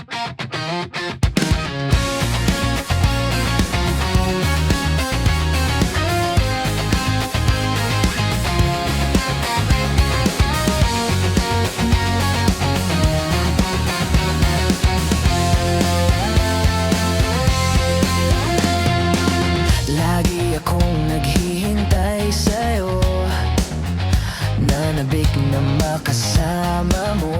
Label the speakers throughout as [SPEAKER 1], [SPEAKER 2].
[SPEAKER 1] Lagi akong naghihintay sa'yo, nanabik na makasama mo.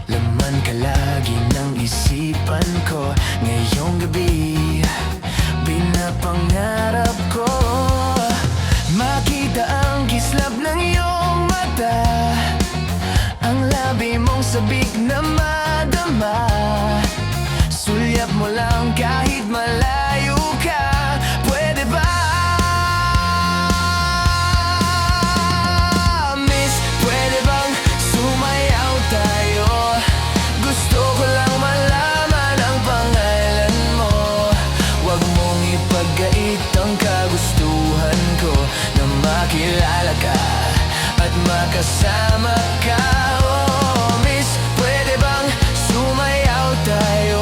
[SPEAKER 1] Laman ka lagi ng isipan ko. Ngayong gabi, pinapangarap ko makita ang kislap ng iyong mata, ang labi mong sabik na madama. Sulyap mo lang kahit malayo ka. Pwede ba? Miss, pwede bang sumayaw tayo? Gusto ko lang malaman ang pangalan mo. Huwag mong ipagkait ang kagustuhan ko na makilala ka at makasama ka. Oh, miss, pwede bang sumayaw tayo?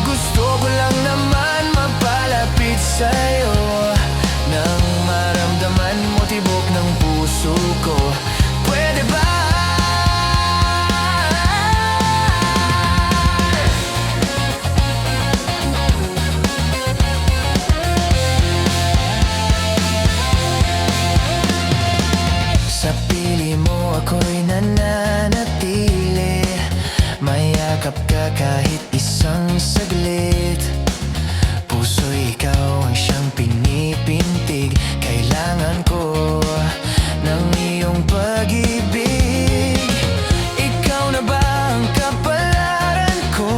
[SPEAKER 1] Gusto ko lang naman mapalapit sa'yo, nang maramdaman mo tibok ng puso ko. Pwede ba? Sa pili mo ako'y nananatili, mayakap ka kahit isang saglit. Puso'y ikaw ang siyang pinipintig. Kailangan ko ng iyong pag-ibig. Ikaw na ba ang kapalaran ko?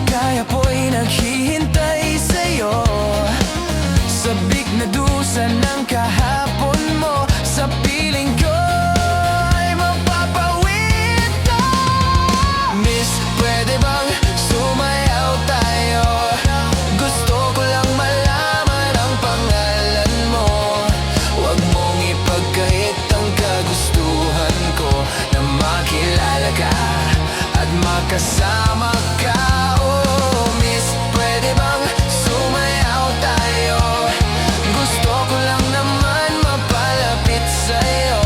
[SPEAKER 1] Kaya po'y naghihintay sa'yo. Sabik na dusa ng kahapon mo, sa piling ko ay mapapawid ka. Miss, pwede bang sumayaw tayo? Gusto ko lang malaman ang pangalan mo. Huwag mong ipagkait ang kagustuhan ko na makilala ka at makasama ka. Oh, miss, pwede bang sumayaw tayo? Gusto ko lang naman mapalapit sa'yo,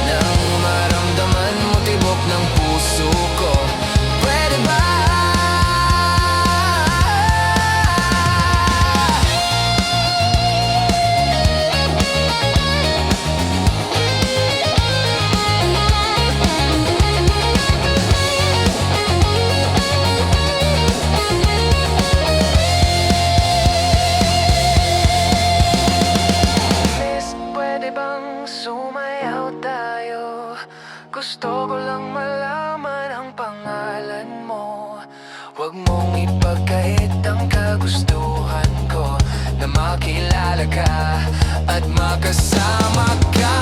[SPEAKER 1] nang maramdaman mo tibok ng puso ko. Pwede ba? Miss, pwede bang sumayaw tayo? Gusto ko lang malaman ang pangalan mo. Huwag mong ipagkait ang kagustuhan ko na makilala ka at makasama ka.